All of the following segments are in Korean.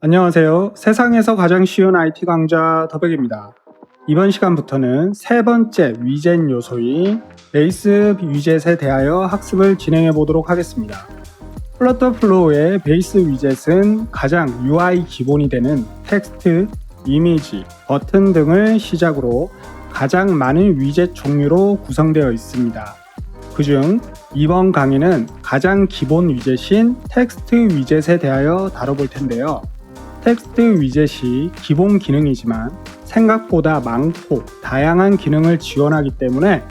안녕하세요. 세상에서 가장 쉬운 IT 강좌 더백입니다. 이번 시간부터는 세 번째 위젯 요소인 베이스 위젯에 대하여 학습을 진행해 보도록 하겠습니다. 플러터플로우의 베이스 위젯은 가장 UI 기본이 되는 텍스트, 이미지, 버튼 등을 시작으로 가장 많은 위젯 종류로 구성되어 있습니다. 그중 이번 강의는 가장 기본 위젯인 텍스트 위젯에 대하여 다뤄볼 텐데요. 텍스트 위젯이 기본 기능이지만 생각보다 많고 다양한 기능을 지원하기 때문에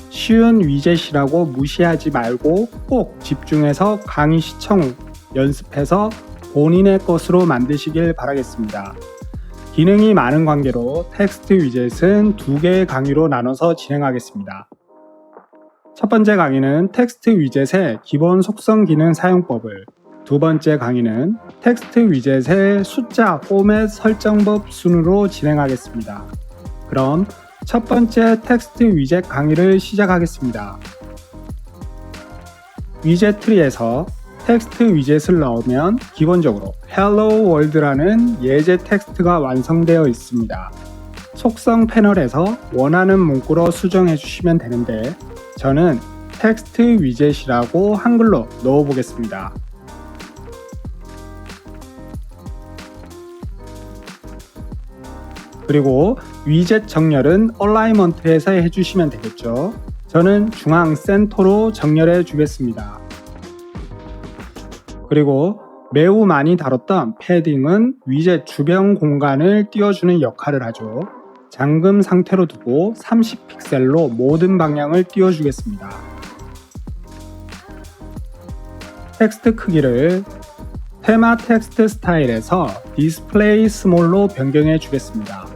쉬운 위젯이라고 무시하지 말고 꼭 집중해서 강의 시청 후 연습해서 본인의 것으로 만드시길 바라겠습니다. 기능이 많은 관계로 텍스트 위젯은 2개의 강의로 나눠서 진행하겠습니다. 첫 번째 강의는 텍스트 위젯의 기본 속성 기능 사용법을, 두 번째 강의는 텍스트 위젯의 숫자 포맷 설정법 순으로 진행하겠습니다. 그럼 첫 번째 텍스트 위젯 강의를 시작하겠습니다. 위젯 트리에서 텍스트 위젯을 넣으면 기본적으로 Hello World라는 예제 텍스트가 완성되어 있습니다. 속성 패널에서 원하는 문구로 수정해 주시면 되는데 저는 텍스트 위젯이라고 한글로 넣어 보겠습니다. 그리고 위젯 정렬은 얼라이먼트에서 해주시면 되겠죠. 저는 중앙 센터로 정렬해 주겠습니다. 그리고 매우 많이 다뤘던 패딩은 위젯 주변 공간을 띄워주는 역할을 하죠. 잠금 상태로 두고 30픽셀로 모든 방향을 띄워주겠습니다. 텍스트 크기를 테마 텍스트 스타일에서 디스플레이 스몰로 변경해 주겠습니다.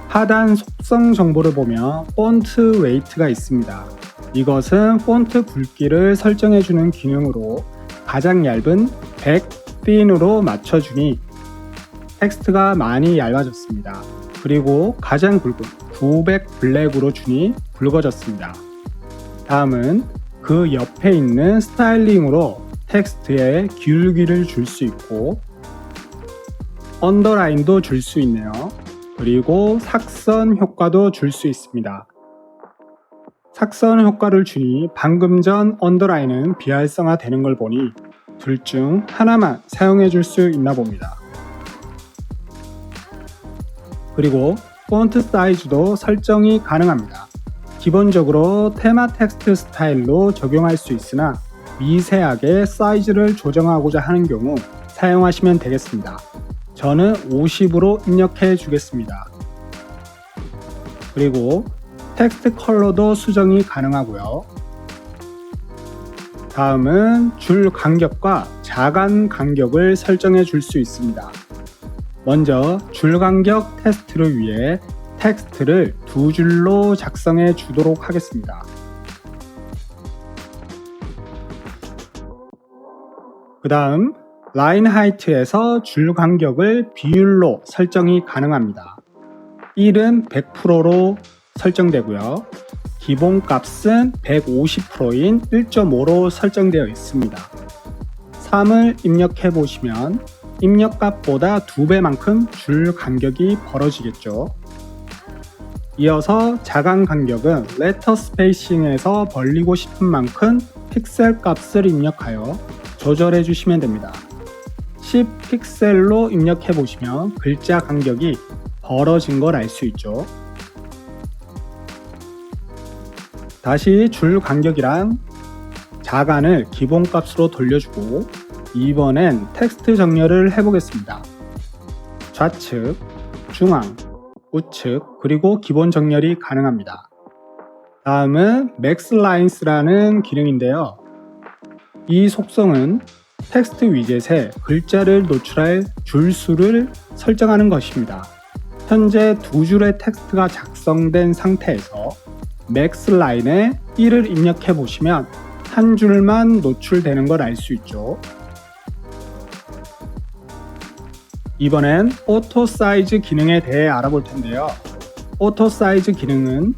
하단 속성 정보를 보면 폰트 웨이트가 있습니다. 이것은 폰트 굵기를 설정해 주는 기능으로 가장 얇은 100 thin으로 맞춰주니 텍스트가 많이 얇아졌습니다. 그리고 가장 굵은 900 블랙으로 주니 굵어졌습니다. 다음은 그 옆에 있는 스타일링으로 텍스트에 기울기를 줄 수 있고 언더라인도 줄 수 있네요. 그리고 삭선 효과도 줄 수 있습니다. 삭선 효과를 주니 방금 전 언더라인은 비활성화 되는 걸 보니 둘 중 하나만 사용해 줄 수 있나 봅니다. 그리고 폰트 사이즈도 설정이 가능합니다. 기본적으로 테마 텍스트 스타일로 적용할 수 있으나 미세하게 사이즈를 조정하고자 하는 경우 사용하시면 되겠습니다. 저는 50으로 입력해 주겠습니다. 그리고 텍스트 컬러도 수정이 가능하고요. 다음은 줄 간격과 자간 간격을 설정해 줄 수 있습니다. 먼저 줄 간격 테스트를 위해 텍스트를 2줄로 작성해 주도록 하겠습니다. 그 다음 라인 하이트에서 줄 간격을 비율로 설정이 가능합니다. 1은 100%로 설정되고요. 기본 값은 150%인 1.5로 설정되어 있습니다. 3을 입력해 보시면 입력값보다 2배만큼 줄 간격이 벌어지겠죠. 이어서 자간 간격은 레터 스페이싱에서 벌리고 싶은 만큼 픽셀 값을 입력하여 조절해 주시면 됩니다. 10픽셀로 입력해 보시면 글자 간격이 벌어진 걸 알 수 있죠. 다시 줄 간격이랑 자간을 기본값으로 돌려주고 이번엔 텍스트 정렬을 해보겠습니다. 좌측, 중앙, 우측, 그리고 기본 정렬이 가능합니다. 다음은 맥스 라인스라는 기능인데요. 이 속성은 텍스트 위젯에 글자를 노출할 줄수를 설정하는 것입니다. 현재 2줄의 텍스트가 작성된 상태에서 맥스 라인에 1을 입력해 보시면 한 줄만 노출되는 걸 알 수 있죠. 이번엔 오토 사이즈 기능에 대해 알아볼 텐데요. 오토 사이즈 기능은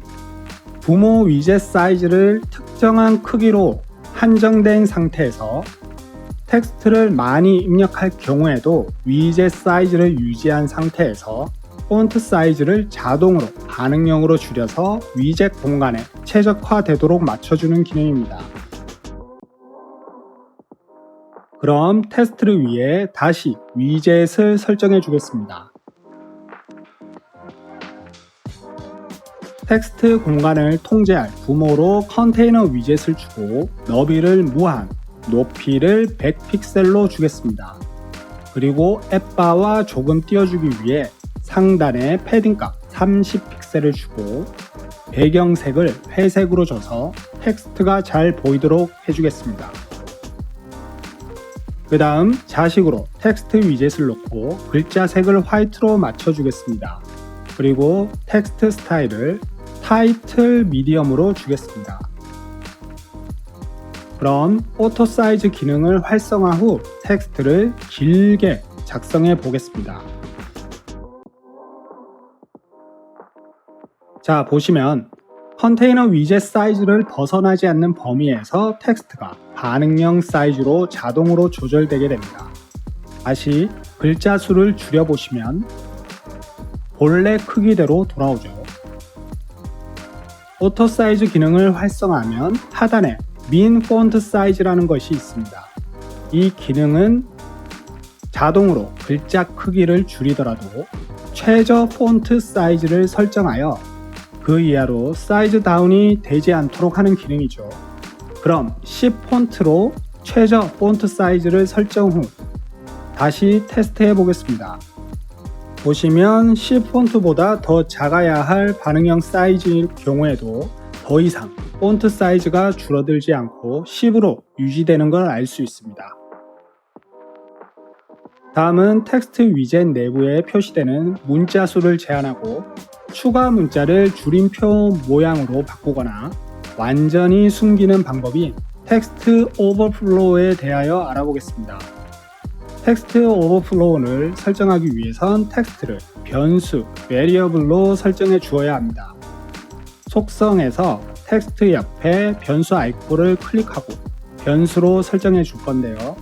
부모 위젯 사이즈를 특정한 크기로 한정된 상태에서 텍스트를 많이 입력할 경우에도 위젯 사이즈를 유지한 상태에서 폰트 사이즈를 자동으로 반응형으로 줄여서 위젯 공간에 최적화되도록 맞춰주는 기능입니다. 그럼 테스트를 위해 다시 위젯을 설정해 주겠습니다. 텍스트 공간을 통제할 부모로 컨테이너 위젯을 주고 너비를 무한, 높이를 100픽셀로 주겠습니다. 그리고 앱바와 조금 띄워주기 위해 상단에 패딩값 30픽셀을 주고 배경색을 회색으로 줘서 텍스트가 잘 보이도록 해주겠습니다. 그 다음 자식으로 텍스트 위젯을 놓고 글자 색을 화이트로 맞춰주겠습니다. 그리고 텍스트 스타일을 타이틀 미디엄으로 주겠습니다. 그럼 오토 사이즈 기능을 활성화 후 텍스트를 길게 작성해 보겠습니다. 자, 보시면 컨테이너 위젯 사이즈를 벗어나지 않는 범위에서 텍스트가 반응형 사이즈로 자동으로 조절되게 됩니다. 다시 글자 수를 줄여보시면 본래 크기대로 돌아오죠. 오토 사이즈 기능을 활성화하면 하단에 민 폰트 사이즈라는 것이 있습니다. 이 기능은 자동으로 글자 크기를 줄이더라도 최저 폰트 사이즈를 설정하여 그 이하로 사이즈 다운이 되지 않도록 하는 기능이죠. 그럼 10 폰트로 최저 폰트 사이즈를 설정 후 다시 테스트해 보겠습니다. 보시면 10 폰트보다 더 작아야 할 반응형 사이즈일 경우에도 더 이상 폰트 사이즈가 줄어들지 않고 10으로 유지되는 걸 알 수 있습니다. 다음은 텍스트 위젯 내부에 표시되는 문자 수를 제한하고 추가 문자를 줄임표 모양으로 바꾸거나 완전히 숨기는 방법인 텍스트 오버플로우에 대하여 알아보겠습니다. 텍스트 오버플로우를 설정하기 위해선 텍스트를 변수, variable로 설정해 주어야 합니다. 속성에서 텍스트 옆에 변수 아이콘을 클릭하고 변수로 설정해 줄 건데요.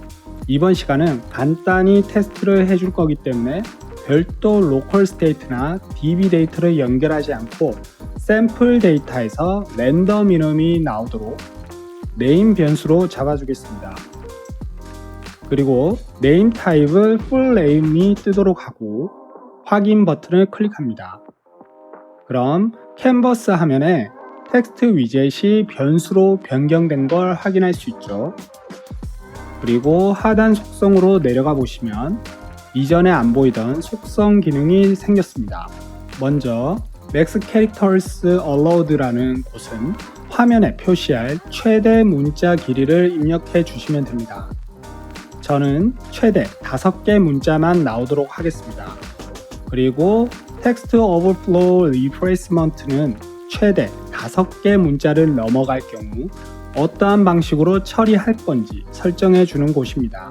이번 시간은 간단히 테스트를 해줄 거기 때문에 별도 로컬 스테이트나 DB 데이터를 연결하지 않고 샘플 데이터에서 랜덤 이름이 나오도록 네임 변수로 잡아주겠습니다. 그리고 네임 타입을 풀 네임이 뜨도록 하고 확인 버튼을 클릭합니다. 그럼 캔버스 화면에 텍스트 위젯이 변수로 변경된 걸 확인할 수 있죠. 그리고 하단 속성으로 내려가 보시면 이전에 안 보이던 속성 기능이 생겼습니다. 먼저 Max Characters Allowed라는 곳은 화면에 표시할 최대 문자 길이를 입력해 주시면 됩니다. 저는 최대 5개 문자만 나오도록 하겠습니다. 그리고 텍스트 오버플로우 리프레이스먼트는 최대 5개 문자를 넘어갈 경우 어떠한 방식으로 처리할 건지 설정해 주는 곳입니다.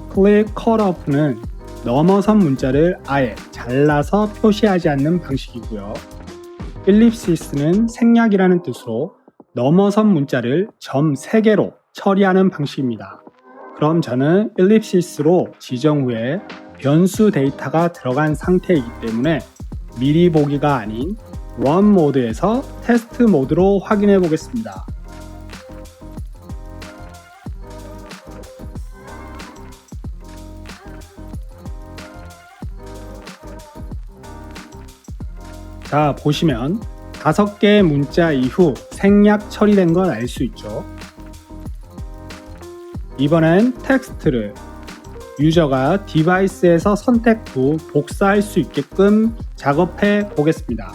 클릭 컷오프는 넘어선 문자를 아예 잘라서 표시하지 않는 방식이고요. 일립시스는 생략이라는 뜻으로 넘어선 문자를 점 3개로 처리하는 방식입니다. 그럼 저는 일립시스로 지정 후에 변수 데이터가 들어간 상태이기 때문에 미리 보기가 아닌 런 모드에서 테스트 모드로 확인해 보겠습니다. 자, 보시면 5개의 문자 이후 생략 처리된 걸 알 수 있죠. 이번엔 텍스트를 유저가 디바이스에서 선택 후 복사할 수 있게끔 작업해 보겠습니다.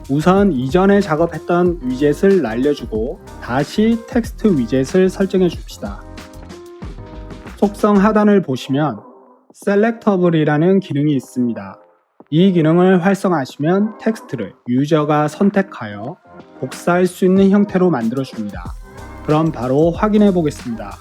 우선 이전에 작업했던 위젯을 날려주고 다시 텍스트 위젯을 설정해 줍시다. 속성 하단을 보시면 Selectable이라는 기능이 있습니다. 이 기능을 활성화하시면 텍스트를 유저가 선택하여 복사할 수 있는 형태로 만들어 줍니다. 그럼 바로 확인해 보겠습니다.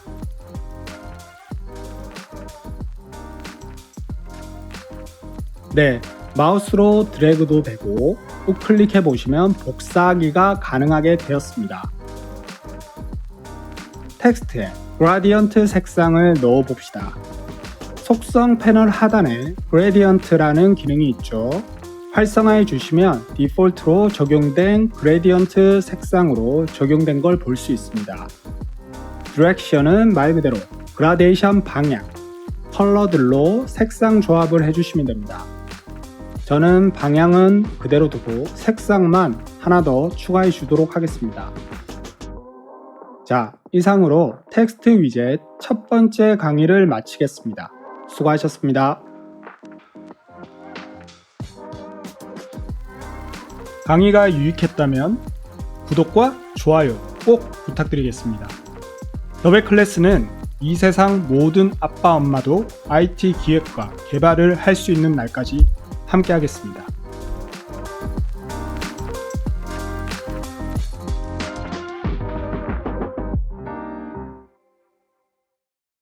네, 마우스로 드래그도 되고 우클릭해 보시면 복사하기가 가능하게 되었습니다. 텍스트에 그라디언트 색상을 넣어 봅시다. 속성 패널 하단에 그레디언트라는 기능이 있죠. 활성화해 주시면 디폴트로 적용된 그레디언트 색상으로 적용된 걸 볼 수 있습니다. 디렉션은 말 그대로 그라데이션 방향, 컬러들로 색상 조합을 해주시면 됩니다. 저는 방향은 그대로 두고 색상만 하나 더 추가해 주도록 하겠습니다. 자, 이상으로 텍스트 위젯 첫 번째 강의를 마치겠습니다. 수고하셨습니다. 강의가 유익했다면 구독과 좋아요 꼭 부탁드리겠습니다. 더백클래스는 이 세상 모든 아빠 엄마도 IT 기획과 개발을 할 수 있는 날까지 함께 하겠습니다.